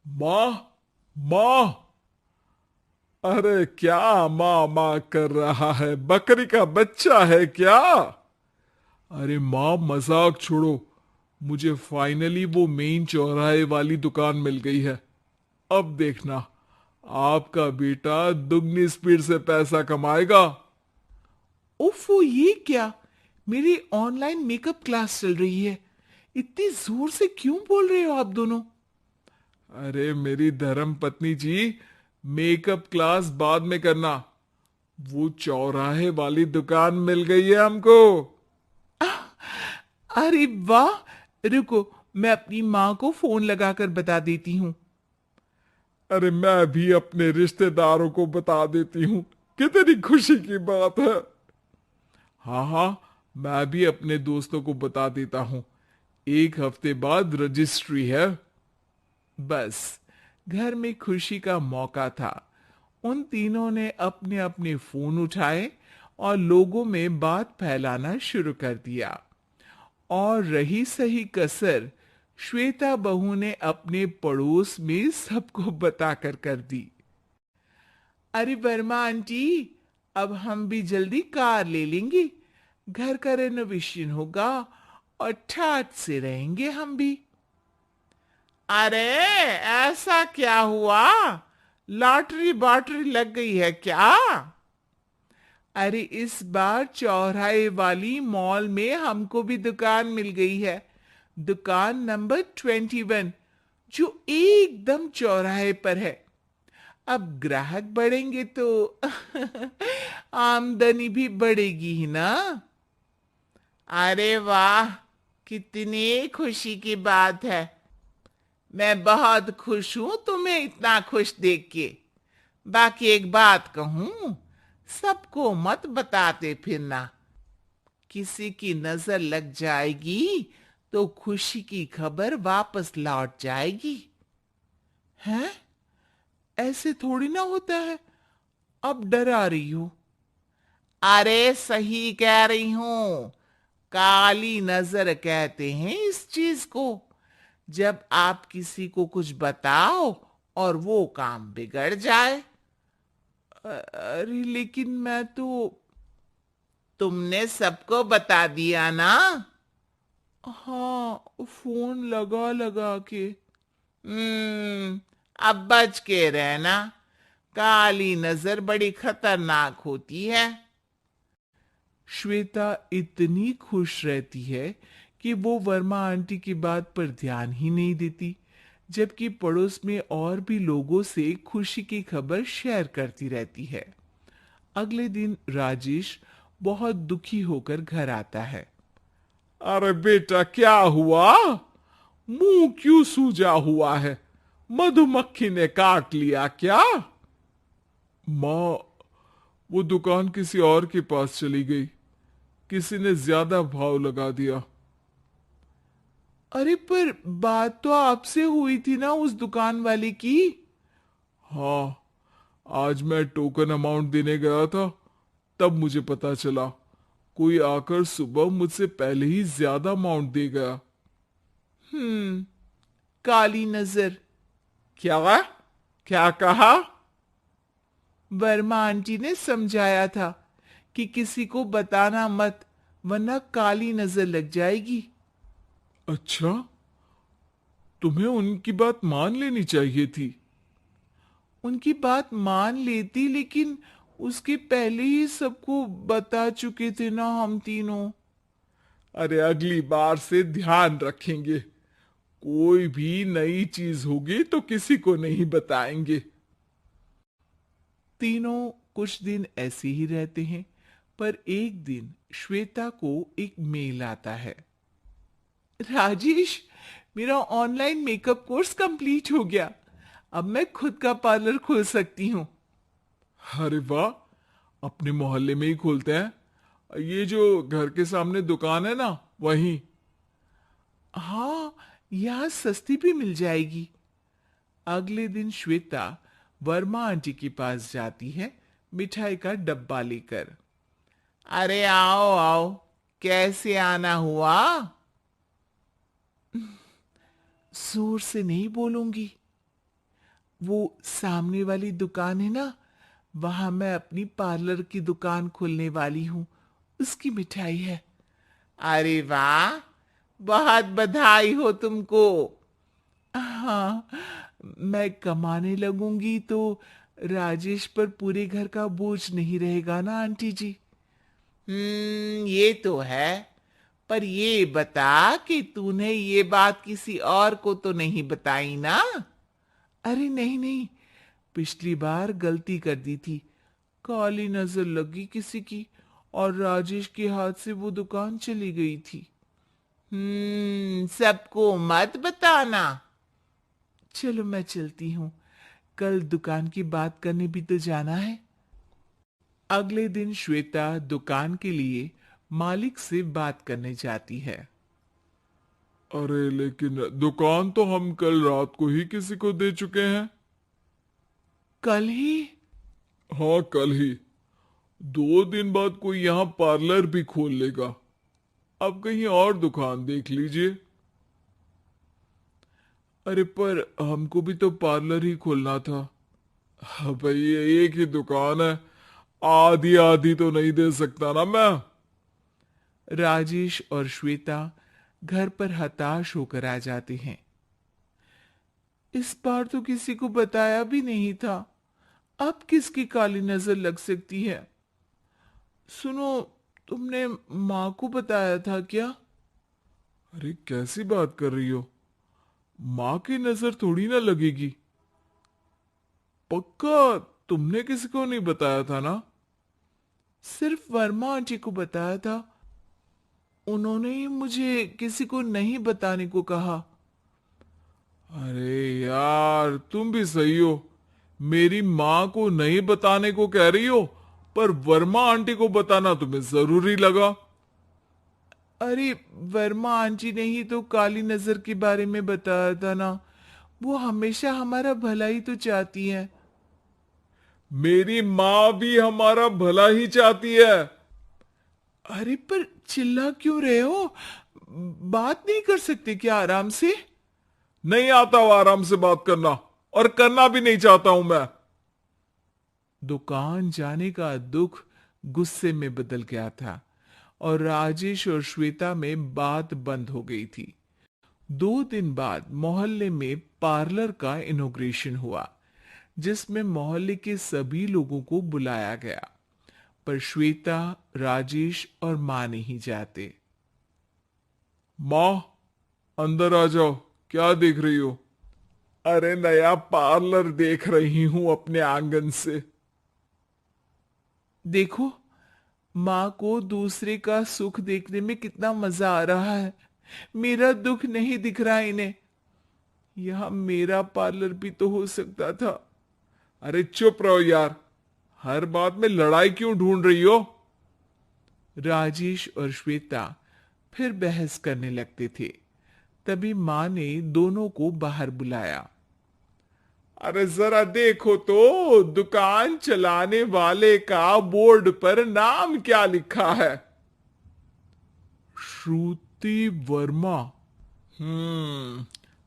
माँ, माँ। अरे क्या माँ माँ कर रहा है? बकरी का बच्चा है क्या? अरे माँ, मजाक छोड़ो। मुझे फाइनली वो मेन चौराहे वाली दुकान मिल गई है। अब देखना, आपका बेटा दुगनी स्पीड से पैसा कमाएगा। ओफो, ये क्या? मेरी ऑनलाइन मेकअप क्लास चल रही है। इतनी जोर से क्यों बोल रहे हो आप दोनों? अरे मेरी धर्म पत्नी जी, मेकअप क्लास बाद में करना। वो चौराहे वाली दुकान मिल गई है हमको। अरे वाह! रुको, मैं अपनी माँ को फोन लगाकर बता देती हूँ। अरे मैं भी अपने रिश्तेदारों को बता देती हूँ। कितनी खुशी की बात है। हाँ हाँ, मैं भी अपने दोस्तों को बता देता हूँ। एक हफ्ते बाद रजिस्ट्री है। बस, घर में खुशी का मौका था। उन तीनों ने अपने अपने फोन उठाए और लोगों में बात फैलाना शुरू कर दिया। और रही सही कसर, श्वेता बहू ने अपने पड़ोस में सबको बताकर कर दी। अरे वर्मा आंटी, अब हम भी जल्दी कार ले लेंगे। घर का रेनोवेशन होगा और ठाट से रहेंगे हम भी। अरे, ऐसा क्या हुआ? लॉटरी बाटरी लग गई है क्या? अरे, इस बार चौराहे वाली मॉल में हमको भी दुकान मिल गई है। दुकान नंबर 21, जो एकदम चौराहे पर है। अब ग्राहक बढ़ेंगे तो आमदनी भी बढ़ेगी ही ना। अरे वाह, कितनी खुशी की बात है। मैं बहुत खुश हूं तुम्हें इतना खुश देख के। बाकी एक बात कहूं, सबको मत बताते फिरना। किसी की नजर लग जाएगी तो खुशी की खबर वापस लौट जाएगी। हैं? ऐसे थोड़ी ना होता है। अब डरा रही हो? अरे, सही कह रही हूं। काली नजर कहते हैं इस चीज को। जब आप किसी को कुछ बताओ और वो काम बिगड़ जाए। अरे लेकिन मैं तो। तुमने सबको बता दिया ना? हाँ, फोन लगा लगा के। अब बच के रहना। काली नजर बड़ी खतरनाक होती है। श्वेता इतनी खुश रहती है कि वो वर्मा आंटी की बात पर ध्यान ही नहीं देती, जबकि पड़ोस में और भी लोगों से खुशी की खबर शेयर करती रहती है। अगले दिन राजेश बहुत दुखी होकर घर आता है। अरे बेटा, क्या हुआ? मुंह क्यों सूजा हुआ है? मधुमक्खी ने काट लिया क्या? माँ, वो दुकान किसी और के पास चली गई। किसी ने ज्यादा भाव लगा दिया। अरे पर बात तो आपसे हुई थी ना उस दुकान वाले की। हाँ, आज मैं टोकन अमाउंट देने गया था, तब मुझे पता चला। कोई आकर सुबह मुझसे पहले ही ज्यादा अमाउंट दे गया। हम्म, काली नजर। क्या? क्या कहा? वर्मा आंटी ने समझाया था कि किसी को बताना मत, वरना काली नजर लग जाएगी। अच्छा, तुम्हें उनकी बात मान लेनी चाहिए थी। उनकी बात मान लेती, लेकिन उसके पहले ही सबको बता चुके थे ना हम तीनों। अरे अगली बार से ध्यान रखेंगे। कोई भी नई चीज होगी तो किसी को नहीं बताएंगे। तीनों कुछ दिन ऐसे ही रहते हैं, पर एक दिन श्वेता को एक मेल आता है। राजेश, मेरा ऑनलाइन मेकअप कोर्स कंप्लीट हो गया। अब मैं खुद का पार्लर खोल सकती हूँ। अरे वाह, अपने मोहल्ले में ही खोलते हैं। ये जो घर के सामने दुकान है ना, वहीं। हाँ, यहाँ सस्ती भी मिल जाएगी। अगले दिन श्वेता वर्मा आंटी के पास जाती है, मिठाई का डब्बा लेकर। अरे आओ आओ, कैसे आना हुआ? जोर से नहीं बोलूंगी। वो सामने वाली दुकान है ना, वहां मैं अपनी पार्लर की दुकान खोलने वाली हूँ, उसकी मिठाई है। अरे वाह, बहुत बधाई हो तुमको। हाँ, मैं कमाने लगूंगी तो राजेश पर पूरे घर का बोझ नहीं रहेगा ना आंटी जी। ये तो है। पर ये बता कि तूने ये बात किसी और को तो नहीं बताई ना? अरे नहीं नहीं, पिछली बार गलती कर दी थी, काली नजर लगी किसी की और राजेश के हाथ से वो दुकान चली गई थी। सबको मत बताना। चलो मैं चलती हूँ, कल दुकान की बात करने भी तो जाना है। अगले दिन श्वेता दुकान के लिए मालिक से बात करने जाती है। अरे लेकिन दुकान तो हम कल रात को ही किसी को दे चुके हैं। कल ही? हाँ, कल ही। 2 दिन बाद कोई यहाँ पार्लर भी खोल लेगा। अब कहीं और दुकान देख लीजिए। अरे पर हमको भी तो पार्लर ही खोलना था। हाँ भाई, ये एक ही दुकान है, आधी आधी तो नहीं दे सकता ना मैं। राजेश और श्वेता घर पर हताश होकर आ जाते हैं। इस बार तो किसी को बताया भी नहीं था, अब किसकी काली नजर लग सकती है? सुनो, तुमने माँ को बताया था क्या? अरे कैसी बात कर रही हो? माँ की नजर थोड़ी ना लगेगी। पक्का तुमने किसी को नहीं बताया था ना? सिर्फ वर्मा आंटी को बताया था, उन्होंने ही मुझे किसी को नहीं बताने को कहा। अरे यार, तुम भी सही हो। मेरी माँ को नहीं बताने को कह रही हो, पर वर्मा आंटी को बताना तुम्हें जरूरी लगा। अरे, वर्मा आंटी ने ही तो काली नजर के बारे में बताया था ना, वो हमेशा हमारा भला ही तो चाहती है। मेरी माँ भी हमारा भला ही चाहती है। अरे पर चिल्ला क्यों रहे हो? बात नहीं कर सकते क्या आराम से? नहीं आता वो आराम से बात करना, और करना भी नहीं चाहता हूं मैं। दुकान जाने का दुख गुस्से में बदल गया था और राजेश और श्वेता में बात बंद हो गई थी। 2 दिन बाद मोहल्ले में पार्लर का इनॉग्रेशन हुआ, जिसमें मोहल्ले के सभी लोगों को बुलाया गया, पर श्वेता, राजेश और मां नहीं जाते। माँ, अंदर आ जाओ। क्या देख रही हो? अरे नया पार्लर देख रही हूं अपने आंगन से। देखो, माँ को दूसरे का सुख देखने में कितना मजा आ रहा है, मेरा दुख नहीं दिख रहा इन्हें। यहां मेरा पार्लर भी तो हो सकता था। अरे चुप रहो यार, हर बात में लड़ाई क्यों ढूंढ रही हो? राजेश और श्वेता फिर बहस करने लगते थे। तभी माँ ने दोनों को बाहर बुलाया। अरे जरा देखो तो, दुकान चलाने वाले का बोर्ड पर नाम क्या लिखा है? श्रुति वर्मा।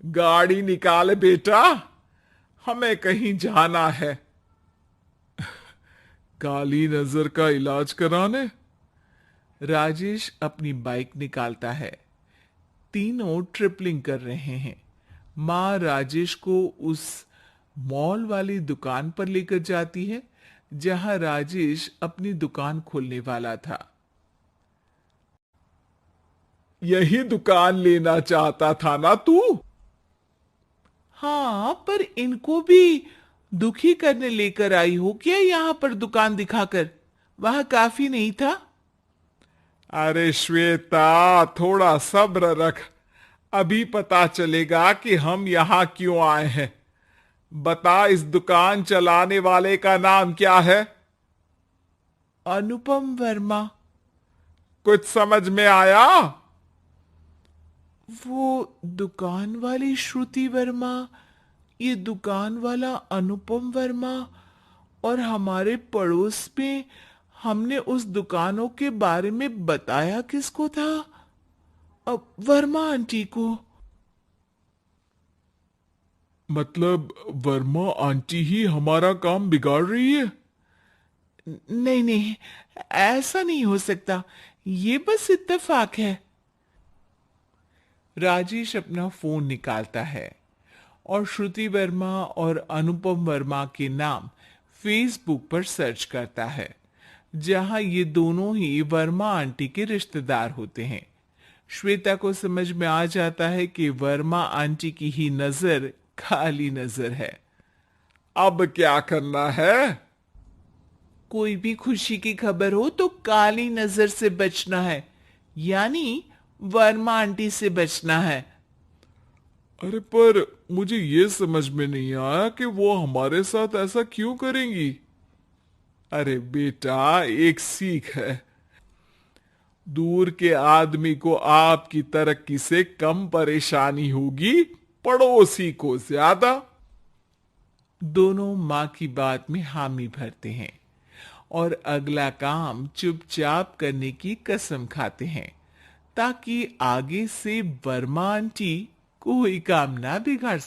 गाड़ी निकाल बेटा, हमें कहीं जाना है। काली नजर का इलाज कराने? राजेश अपनी बाइक निकालता है। तीनों ट्रिपलिंग कर रहे हैं। माँ राजेश को उस मॉल वाली दुकान पर लेकर जाती है जहां राजेश अपनी दुकान खोलने वाला था। यही दुकान लेना चाहता था ना तू? हाँ, पर इनको भी दुखी करने लेकर आई हो क्या यहाँ पर दुकान दिखाकर? वहां काफी नहीं था? अरे श्वेता, थोड़ा सब्र रख, अभी पता चलेगा कि हम यहां क्यों आए हैं। बता, इस दुकान चलाने वाले का नाम क्या है? अनुपम वर्मा। कुछ समझ में आया? वो दुकान वाली श्रुति वर्मा, ये दुकान वाला अनुपम वर्मा, और हमारे पड़ोस में हमने उस दुकानों के बारे में बताया किसको था? अब वर्मा आंटी को। मतलब वर्मा आंटी ही हमारा काम बिगाड़ रही है? नहीं नहीं, ऐसा नहीं हो सकता, ये बस इत्तेफाक है। राजेश अपना फोन निकालता है और श्रुति वर्मा और अनुपम वर्मा के नाम फेसबुक पर सर्च करता है, जहां ये दोनों ही वर्मा आंटी के रिश्तेदार होते हैं। श्वेता को समझ में आ जाता है कि वर्मा आंटी की ही नजर काली नजर है। अब क्या करना है? कोई भी खुशी की खबर हो तो काली नजर से बचना है, यानी वर्मा आंटी से बचना है। अरे पर मुझे ये समझ में नहीं आया कि वो हमारे साथ ऐसा क्यों करेंगी। अरे बेटा, एक सीख है, दूर के आदमी को आपकी तरक्की से कम परेशानी होगी, पड़ोसी को ज्यादा। दोनों माँ की बात में हामी भरते हैं और अगला काम चुपचाप करने की कसम खाते हैं, ताकि आगे से वर्मा आंटी कोई काम ना बिगाड़